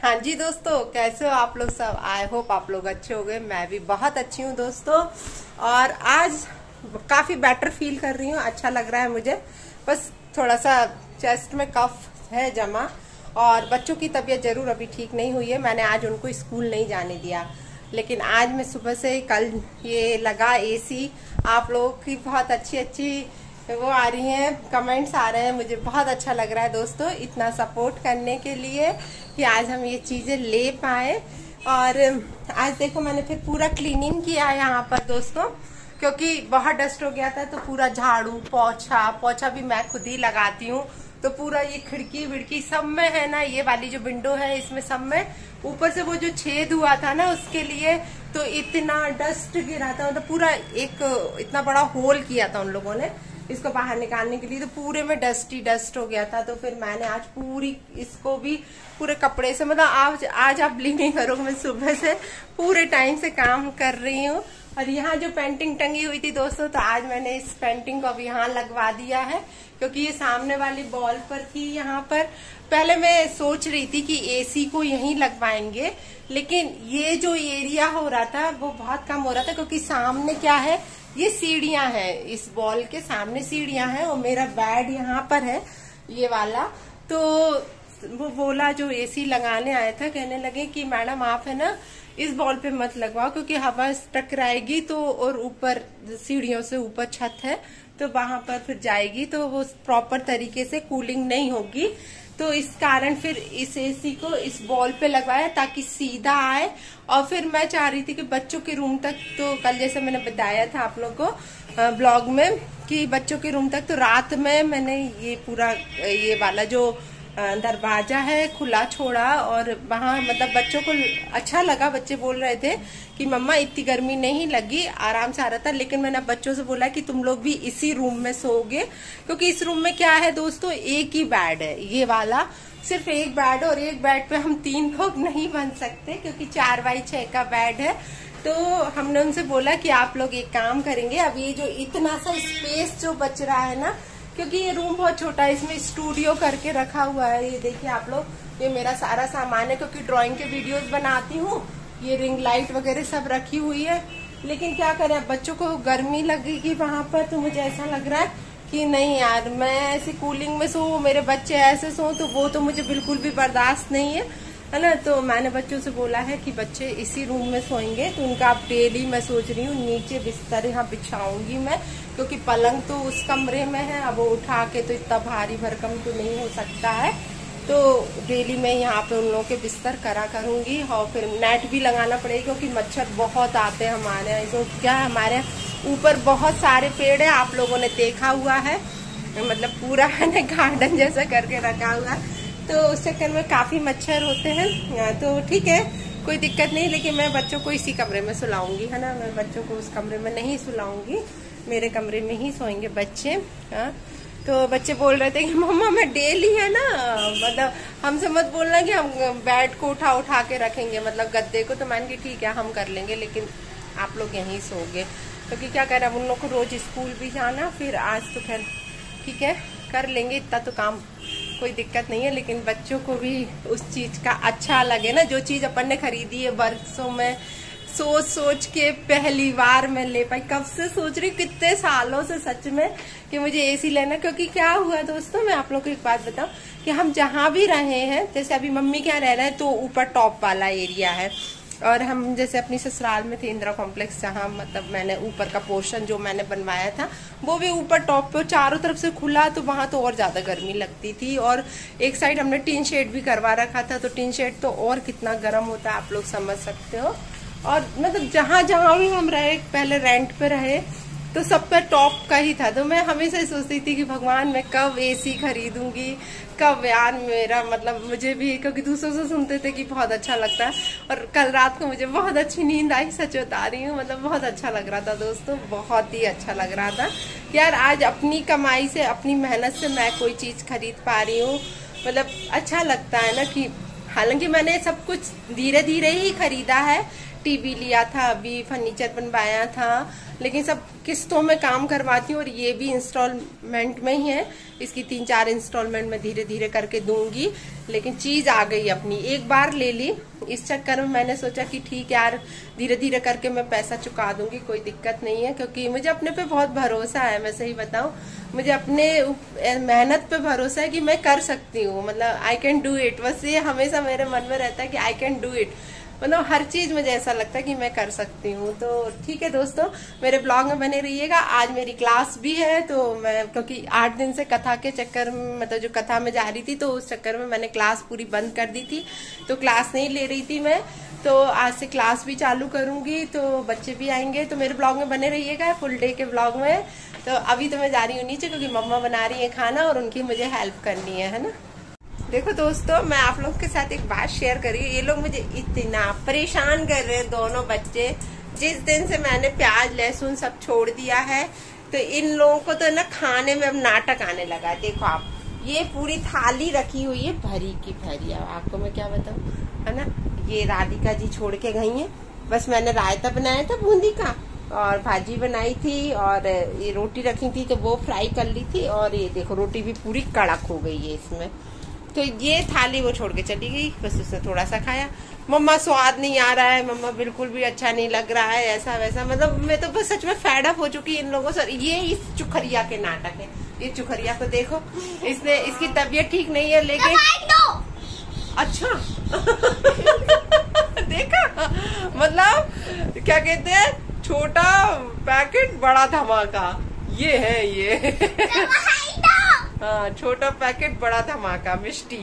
हाँ जी दोस्तों, कैसे हो आप लोग सब। आई होप आप लोग अच्छे हो गए। मैं भी बहुत अच्छी हूँ दोस्तों। और आज काफी बेटर फील कर रही हूँ, अच्छा लग रहा है मुझे। बस थोड़ा सा चेस्ट में कफ है जमा। और बच्चों की तबीयत जरूर अभी ठीक नहीं हुई है। मैंने आज उनको स्कूल नहीं जाने दिया, लेकिन आज मैं सुबह से कल ये लगा एसी। आप लोगों की बहुत अच्छी अच्छी वो आ रही हैं, कमेंट्स आ रहे हैं। मुझे बहुत अच्छा लग रहा है दोस्तों, इतना सपोर्ट करने के लिए कि आज हम ये चीजें ले पाए। और आज देखो मैंने फिर पूरा क्लीनिंग किया है यहाँ पर दोस्तों, क्योंकि बहुत डस्ट हो गया था। तो पूरा झाड़ू पोछा पोछा भी मैं खुद ही लगाती हूँ। तो पूरा ये खिड़की विड़की सब में है ना, ये वाली जो विंडो है इसमें सब में, ऊपर से वो जो छेद हुआ था ना उसके लिए तो इतना डस्ट गिरा था। मतलब पूरा एक इतना बड़ा होल किया था उन लोगों ने इसको बाहर निकालने के लिए। तो पूरे में डस्ट ही डस्ट हो गया था। तो फिर मैंने आज पूरी इसको भी पूरे कपड़े से, मतलब आज आप बिलीव नहीं करोगे, मैं सुबह से पूरे टाइम से काम कर रही हूँ। और यहाँ जो पेंटिंग टंगी हुई थी दोस्तों, तो आज मैंने इस पेंटिंग को अब यहाँ लगवा दिया है, क्योंकि ये सामने वाली वॉल पर थी। यहाँ पर पहले मैं सोच रही थी कि एसी को यहीं लगवाएंगे, लेकिन ये जो एरिया हो रहा था वो बहुत कम हो रहा था, क्योंकि सामने क्या है, ये सीढ़ियां हैं, इस वॉल के सामने सीढ़ियां हैं और मेरा बेड यहाँ पर है ये वाला। तो वो बोला जो एसी लगाने आया था, कहने लगे कि मैडम आप है ना इस वॉल पे मत लगवाओ, क्योंकि हवा टकराएगी तो, और ऊपर सीढ़ियों से ऊपर छत है तो वहां पर फिर जाएगी तो वो प्रॉपर तरीके से कूलिंग नहीं होगी। तो इस कारण फिर इस एसी को इस वॉल पे लगवाया ताकि सीधा आए। और फिर मैं चाह रही थी कि बच्चों के रूम तक, तो कल जैसे मैंने बताया था आप लोग को ब्लॉग में कि बच्चों के रूम तक, तो रात में मैंने ये पूरा ये वाला जो दरवाजा है खुला छोड़ा। और वहाँ मतलब बच्चों को अच्छा लगा, बच्चे बोल रहे थे कि मम्मा इतनी गर्मी नहीं लगी, आराम से आ रहा था। लेकिन मैंने बच्चों से बोला कि तुम लोग भी इसी रूम में सोओगे, क्योंकि इस रूम में क्या है दोस्तों, एक ही बेड है ये वाला, सिर्फ एक बेड है। और एक बेड पे हम 3 लोग नहीं बन सकते, क्योंकि 4x6 का बेड है। तो हमने उनसे बोला कि आप लोग एक काम करेंगे, अब ये जो इतना सा स्पेस जो बच रहा है ना, क्योंकि ये रूम बहुत छोटा है, इसमें स्टूडियो करके रखा हुआ है। ये देखिए आप लोग, ये मेरा सारा सामान है, क्योंकि ड्राइंग के वीडियोस बनाती हूँ। ये रिंग लाइट वगैरह सब रखी हुई है। लेकिन क्या करें, अब बच्चों को गर्मी लगेगी वहां पर, तो मुझे ऐसा लग रहा है कि नहीं यार, मैं ऐसी कूलिंग में सो, मेरे बच्चे ऐसे सो, तो वो तो मुझे बिल्कुल भी बर्दाश्त नहीं है ना। तो मैंने बच्चों से बोला है कि बच्चे इसी रूम में सोएंगे। तो उनका अब डेली मैं सोच रही हूँ नीचे बिस्तर यहाँ बिछाऊंगी मैं, क्योंकि पलंग तो उस कमरे में है, अब वो उठा के तो इतना भारी भरकम तो नहीं हो सकता है। तो डेली मैं यहाँ पे उन लोगों के बिस्तर करा करूंगी। और फिर नेट भी लगाना पड़ेगा, क्योंकि मच्छर बहुत आते हैं हमारे यहाँ। इसको क्या है, हमारे ऊपर बहुत सारे पेड़ है, आप लोगों ने देखा हुआ है, मतलब पूरा है ना गार्डन जैसा करके रखा हुआ है। तो उस चक्कर में काफी मच्छर होते हैं। तो ठीक है, कोई दिक्कत नहीं, लेकिन मैं बच्चों को इसी कमरे में सुलाऊंगी, है ना। मैं बच्चों को उस कमरे में नहीं सुलाऊंगी, मेरे कमरे में ही सोएंगे बच्चे। हाँ, तो बच्चे बोल रहे थे कि मम्मा मैं डेली है ना, मतलब हमसे मत बोलना कि हम बेड को उठा उठा के रखेंगे, मतलब गद्दे को। तो मैंने की ठीक है हम कर लेंगे, लेकिन आप लोग यहीं सोओगे, क्योंकि क्या करें, अब उन लोग को रोज स्कूल भी जाना। फिर आज तो खैर ठीक है कर लेंगे, इतना तो काम कोई दिक्कत नहीं है। लेकिन बच्चों को भी उस चीज का अच्छा लगे ना, जो चीज अपन ने खरीदी है वर्षों में, सोच सोच के पहली बार मैं ले पाई। कब से सोच रही, कितने सालों से सच में, कि मुझे एसी लेना। क्योंकि क्या हुआ दोस्तों, मैं आप लोग को एक बात बताऊं कि हम जहां भी रहे हैं, जैसे अभी मम्मी क्या रह रहे हैं तो ऊपर टॉप वाला एरिया है, और हम जैसे अपनी ससुराल में थे इंदिरा कॉम्प्लेक्स, जहाँ मतलब मैंने ऊपर का पोर्शन जो मैंने बनवाया था वो भी ऊपर टॉप पे चारों तरफ से खुला, तो वहां तो और ज्यादा गर्मी लगती थी। और एक साइड हमने टीन शेड भी करवा रखा था, तो टीन शेड तो और कितना गर्म होता है आप लोग समझ सकते हो। और मतलब जहां जहां भी हम रहे, पहले रेंट पे रहे, तो सब पे टॉप का ही था। तो मैं हमेशा ही सोचती थी कि भगवान मैं कब एसी खरीदूंगी, कब यार मेरा मतलब मुझे भी, क्योंकि दूसरों से सुनते थे कि बहुत अच्छा लगता है। और कल रात को मुझे बहुत अच्छी नींद आई, सच बता रही हूँ, मतलब बहुत अच्छा लग रहा था दोस्तों, बहुत ही अच्छा लग रहा था कि यार आज अपनी कमाई से, अपनी मेहनत से मैं कोई चीज खरीद पा रही हूँ। मतलब अच्छा लगता है ना कि हालांकि मैंने सब कुछ धीरे धीरे ही खरीदा है, टीवी लिया था, अभी फर्नीचर बनवाया था, लेकिन सब किस्तों में काम करवाती हूँ और ये भी इंस्टॉलमेंट में ही है। इसकी 3-4 इंस्टॉलमेंट में धीरे धीरे करके दूंगी, लेकिन चीज आ गई अपनी, एक बार ले ली। इस चक्कर में मैंने सोचा कि ठीक यार धीरे धीरे करके मैं पैसा चुका दूंगी, कोई दिक्कत नहीं है, क्योंकि मुझे अपने पे बहुत भरोसा है। मैं सही बताऊं, मुझे अपने मेहनत पे भरोसा है कि मैं कर सकती हूँ, मतलब आई कैन डू इट। बस ये हमेशा मेरे मन में रहता है कि आई कैन डू इट, मतलब हर चीज मुझे ऐसा लगता है कि मैं कर सकती हूँ। तो ठीक है दोस्तों, मेरे ब्लॉग में बने रहिएगा। आज मेरी क्लास भी है, तो मैं क्योंकि 8 दिन से कथा के चक्कर में, मतलब जो कथा में जा रही थी, तो उस चक्कर में मैंने क्लास पूरी बंद कर दी थी, तो क्लास नहीं ले रही थी मैं। तो आज से क्लास भी चालू करूंगी, तो बच्चे भी आएंगे, तो मेरे ब्लॉग में बने रहिएगा, फुल डे के ब्लॉग में। तो अभी तो मैं जा रही हूँ नीचे, क्योंकि मम्मा बना रही है खाना और उनकी मुझे हेल्प करनी है ना। देखो दोस्तों, मैं आप लोगों के साथ एक बात शेयर कर रही हूँ। ये लोग मुझे इतना परेशान कर रहे हैं, दोनों बच्चे। जिस दिन से मैंने प्याज लहसुन सब छोड़ दिया है, तो इन लोगों को तो ना खाने में अब नाटक आने लगा। देखो आप, ये पूरी थाली रखी हुई है भरी की भरी। अब आपको मैं क्या बताऊँ, है ना। ये राधिका जी छोड़ के गई है, बस मैंने रायता बनाया था बूंदी का, और भाजी बनाई थी, और ये रोटी रखी थी तो वो फ्राई कर ली थी, और ये देखो रोटी भी पूरी कड़क हो गई है इसमें। तो ये थाली वो छोड़ के चली गई, बस उसने थोड़ा सा खाया। मम्मा स्वाद नहीं आ रहा है, मम्मा बिल्कुल भी अच्छा नहीं लग रहा है, ऐसा वैसा। मतलब मैं तो बस सच में फेड अप हो चुकी इन लोगों से। ये इस चुखरिया के नाटक है। ये चुखरिया को देखो, इसने, इसकी तबीयत ठीक नहीं है, लेकिन अच्छा देखा, मतलब क्या कहते हैं, छोटा पैकेट बड़ा धमाका, ये है ये हाँ, छोटा पैकेट बड़ा धमाका मिष्टी।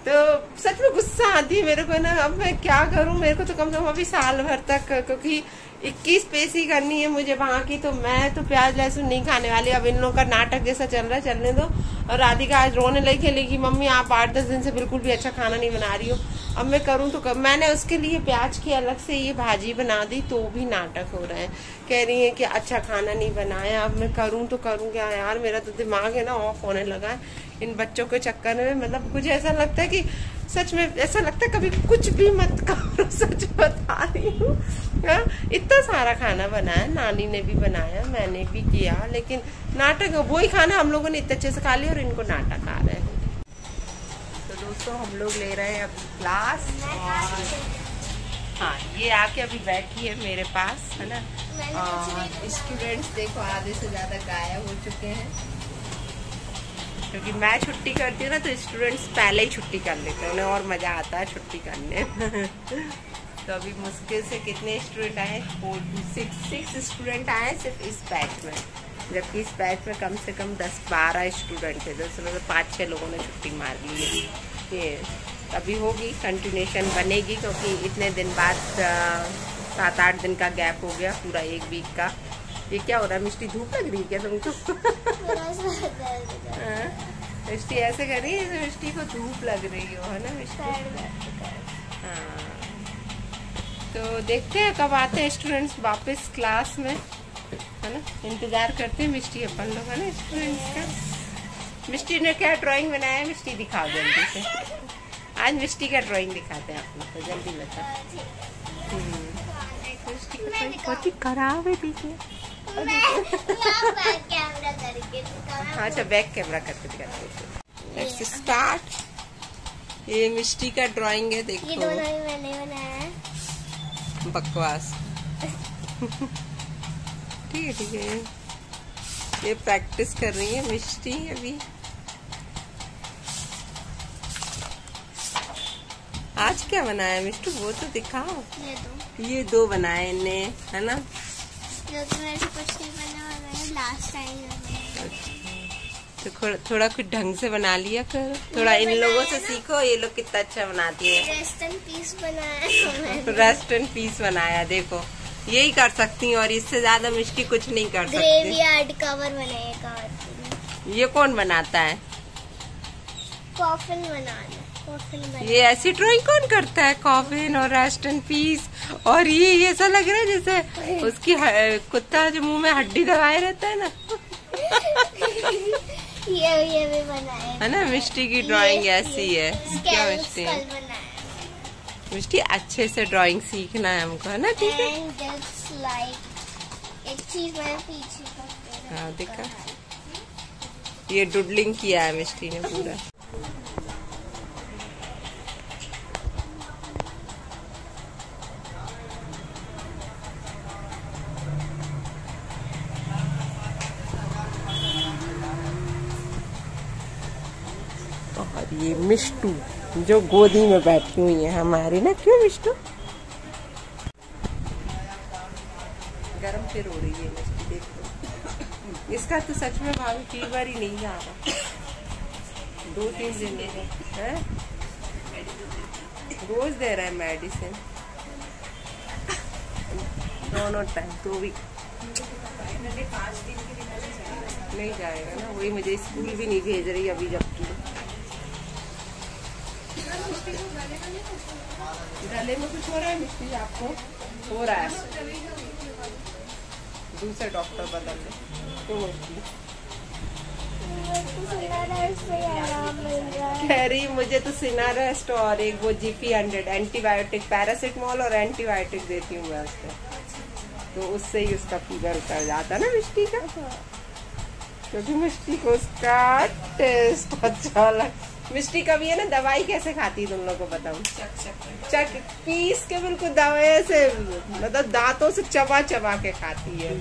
तो सच में गुस्सा आती है मेरे को ना। अब मैं क्या करूं, मेरे को तो कम से कम अभी साल भर तक, क्योंकि 21 पेशी करनी है मुझे वहां की, तो मैं तो प्याज लहसुन नहीं खाने वाली। अब इन लोगों का नाटक जैसा चल रहा है, चलने दो। और राधिका आज रोने लगी लेगी, मम्मी आप 8-10 दिन से बिल्कुल भी अच्छा खाना नहीं बना रही हो। अब मैं करूं तो मैंने उसके लिए प्याज की अलग से ये भाजी बना दी, तो भी नाटक हो रहा है। कह रही है कि अच्छा खाना नहीं बनाया। अब मैं करूं तो करूं क्या यार, मेरा तो दिमाग है ना ऑफ होने लगा है इन बच्चों के चक्कर में। मतलब कुछ ऐसा लगता है कि सच में ऐसा लगता है कभी कुछ भी मत करो, सच बता रही हूँ। इतना सारा खाना बनाया, नानी ने भी बनाया, मैंने भी किया, लेकिन नाटक वही खाना हम लोगों ने इतने अच्छे से खा लिया और इनको नाटक आ रहे हैं। तो दोस्तों हम लोग ले रहे हैं अभी क्लास, और हाँ ये आके अभी बैठी है मेरे पास, है ना। और स्टूडेंट्स देखो आधे से ज्यादा गायब हो चुके हैं, क्योंकि मैं छुट्टी करती हूँ ना, तो स्टूडेंट्स पहले ही छुट्टी कर लेते हैं, उन्हें और मजा आता है छुट्टी करने तो अभी मुश्किल से कितने स्टूडेंट आए, 6 स्टूडेंट आए सिर्फ इस बैच में, जबकि इस बैच में कम से कम 10-12 स्टूडेंट थे, जिसमें 5-6 लोगों ने छुट्टी मार ली है। ये अभी होगी, कंटिन्यूशन बनेगी, क्योंकि इतने दिन बाद 7-8 दिन का गैप हो गया, पूरा 1 वीक का। ये क्या हो रहा है मिष्टी, धूप लग रही है क्या तुमको मिष्टी ऐसे कर रही है, मिष्टी को धूप लग रही हो, है ना मिष्टी। हाँ, तो देखते हैं कब आते हैं स्टूडेंट्स वापस क्लास में, है ना। इंतजार करते हैं मिष्टी अपन लोग, है ना स्टूडेंट्स का। मिष्टी ने क्या ड्राइंग बनाया है, मिष्टी दिखाओ जल्दी से। आज मिष्टी का ड्राइंग दिखाते हैं आप लोग को, जल्दी बताओ। मिष्टी का ड्राइंग बहुत ही खराब है, देखिए। अच्छा बैक कैमरा करके दिखाते। Let's start. ये मिष्टी का ड्राइंग है, देखो। ये ड्राइंग मैंने बनाया है। बकवास ठीक है। ये प्रैक्टिस कर रही है मिष्टी अभी। आज क्या बनाया मिष्टू, वो तो दिखाओ। ये दो बनाए इनने, है ना। कुछ नहीं बना, लास्ट टाइम तो थोड़ा कुछ ढंग से बना लिया कर, थोड़ा इन लोगों से सीखो। ये लोग कितना अच्छा बनाती है। रेस्ट एंड पीस बनाया, रेस्ट एंड पीस बनाया, देखो यही कर सकती हूँ, और इससे ज्यादा मिष्टी कुछ नहीं कर सकती। ग्रेवयार्ड कवर बनाए, कवर। ये कौन बनाता है, कॉफिन बनाना। ये ऐसी ड्राइंग कौन करता है, कॉफिन और रेस्ट एंड पीस। और ये ऐसा लग रहा है जैसे उसकी कुत्ता जो मुंह में हड्डी दबाए रहता है ना ये भी बनाया है ना। मिष्टी की ड्राइंग ऐसी है क्या मिष्टी, मिष्टी अच्छे से ड्राइंग सीखना है हमको, है ना? ठीक है। एक चीज मैंने पीछे हाँ देखा, ये डुडलिंग किया है मिष्टी ने पूरा। और ये मिष्टू जो गोदी में बैठी हुई है हमारी ना, क्यों मिष्टू? गरम फिर हो रही है मिष्टी, देखो। इसका तो सच में भाभी फीवर ही नहीं आ रहा, 2-3 दिन है, रोज दे रहा है मेडिसिन, दोनों टाइम, 2 वीक नहीं जाएगा ना, वही मुझे स्कूल भी नहीं भेज रही अभी जबकि। गले में कुछ हो रहा है मिष्टी? आपको हो रहा है? दूसरे डॉक्टर बदल ले तो मिष्टी कह रही मुझे तो सिना रेस्ट और एक वो GP100 एंटीबायोटिक, पैरासिटामोल और एंटीबायोटिक देती हूँ मैं उसको, तो उससे ही उसका फीवर उतर जाता ना मिष्टी का, क्योंकि मिष्टी को उसका टेस्ट अच्छा लगा। मिष्टी कभी है ना दवाई कैसे खाती तुम लोग को बताऊं? चक पीस के बिल्कुल दवाई से, मतलब दांतों से चबा चबा के खाती है,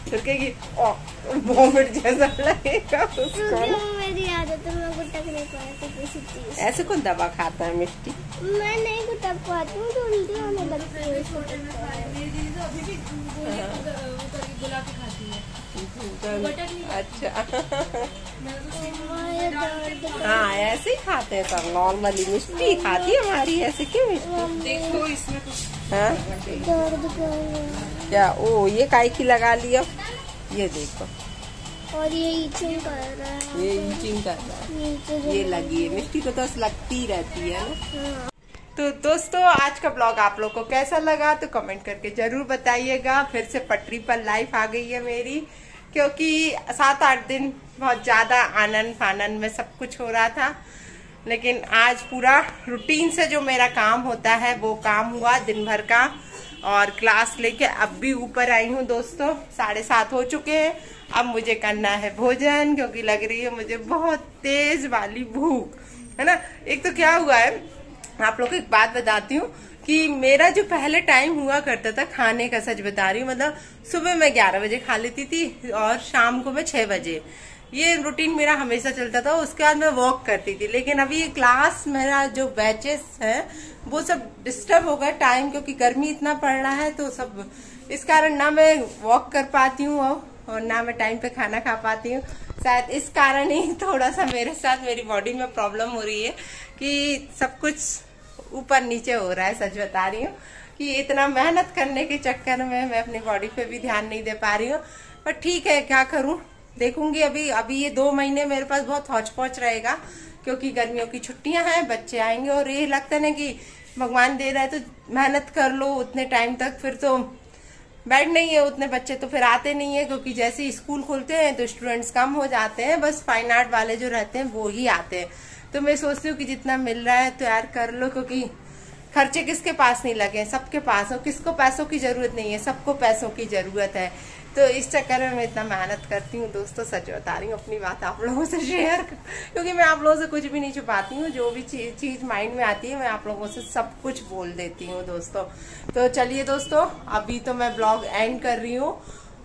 फिर कहेगी वॉमिट जैसा लगेगा उसको। मेरी आदत है, मैं गुटक नहीं पाती किसी चीज। ऐसे कौन दवा खाता है मिष्टी? मैं नहीं गुटक पाती हूँ, तो उल्टी होने लगती है। अच्छा हाँ ऐसे ही खाते हैं सब नॉर्मली, मिष्टी खाती है हमारी ऐसे, क्यों मिष्टी? देखो इसमें कुछ हाँ क्या, ओ ये काई की लगा लिया, ये देखो, और ये ईचिंग कर रहा है, ये ईचिंग कर रहा है, ये लगी है मिष्टी को तो लगती रहती है ना। तो दोस्तों आज का ब्लॉग आप लोग को कैसा लगा तो कमेंट करके जरूर बताइएगा। फिर से पटरी पर लाइफ आ गई है मेरी, क्योंकि 7-8 दिन बहुत ज्यादा आनंद फानंद में सब कुछ हो रहा था, लेकिन आज पूरा रूटीन से जो मेरा काम होता है वो काम हुआ दिन भर का, और क्लास लेके अब भी ऊपर आई हूँ दोस्तों, 7:30 हो चुके हैं। अब मुझे करना है भोजन, क्योंकि लग रही है मुझे बहुत तेज वाली भूख, है ना। एक तो क्या हुआ है, आप लोग को एक बात बताती हूँ कि मेरा जो पहले टाइम हुआ करता था खाने का, सच बता रही हूँ, मतलब सुबह मैं 11 बजे खा लेती थी और शाम को मैं 6 बजे, ये रूटीन मेरा हमेशा चलता था। उसके बाद मैं वॉक करती थी, लेकिन अभी ये क्लास मेरा जो बैचेस है वो सब डिस्टर्ब हो गया टाइम, क्योंकि गर्मी इतना पड़ रहा है, तो सब इस कारण ना मैं वॉक कर पाती हूँ और ना मैं टाइम पे खाना खा पाती हूँ। शायद इस कारण ही थोड़ा सा मेरे साथ मेरी बॉडी में प्रॉब्लम हो रही है कि सब कुछ ऊपर नीचे हो रहा है। सच बता रही हूँ कि इतना मेहनत करने के चक्कर में मैं अपनी बॉडी पे भी ध्यान नहीं दे पा रही हूँ, पर ठीक है क्या करूँ, देखूंगी। अभी ये 2 महीने मेरे पास बहुत हौच पौच रहेगा, क्योंकि गर्मियों की छुट्टियां हैं, बच्चे आएंगे, और ये लगता है ना कि भगवान दे रहा है तो मेहनत कर लो उतने टाइम तक, फिर तो बैठ नहीं है उतने बच्चे तो फिर आते नहीं है, क्योंकि जैसे ही स्कूल खुलते हैं तो स्टूडेंट्स कम हो जाते हैं, बस फाइन आर्ट वाले जो रहते हैं वो ही आते हैं। तो मैं सोचती हूँ कि जितना मिल रहा है तो यार कर लो, क्योंकि खर्चे किसके पास नहीं लगे, सबके पास हो, किसको पैसों की जरूरत नहीं है, सबको पैसों की जरूरत है। तो इस चक्कर में मैं इतना मेहनत करती हूँ दोस्तों, सच बता रही हूँ, अपनी बात आप लोगों से शेयर, क्योंकि मैं आप लोगों से कुछ भी नहीं छुपाती हूँ, जो भी चीज माइंड में आती है मैं आप लोगों से सब कुछ बोल देती हूँ दोस्तों। तो चलिए दोस्तों, अभी तो मैं ब्लॉग एंड कर रही हूँ,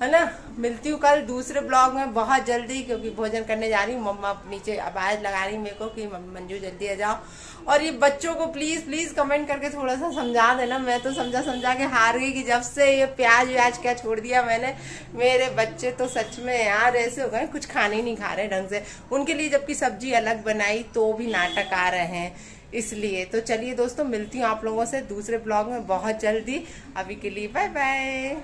है ना। मिलती हूँ कल दूसरे ब्लॉग में बहुत जल्दी, क्योंकि भोजन करने जा रही हूँ। मम्मा नीचे आवाज लगा रही मेरे को कि मंजू जल्दी आ जाओ, और ये बच्चों को प्लीज प्लीज कमेंट करके थोड़ा सा समझा देना। मैं तो समझा के हार गई कि जब से ये प्याज व्याज क्या छोड़ दिया मैंने, मेरे बच्चे तो सच में यार ऐसे हो गए, कुछ खाने ही नहीं खा रहे ढंग से। उनके लिए जबकि सब्जी अलग बनाई तो भी नाटक आ रहे हैं, इसलिए। तो चलिए दोस्तों, मिलती हूँ आप लोगों से दूसरे ब्लॉग में बहुत जल्दी। अभी के लिए बाय बाय।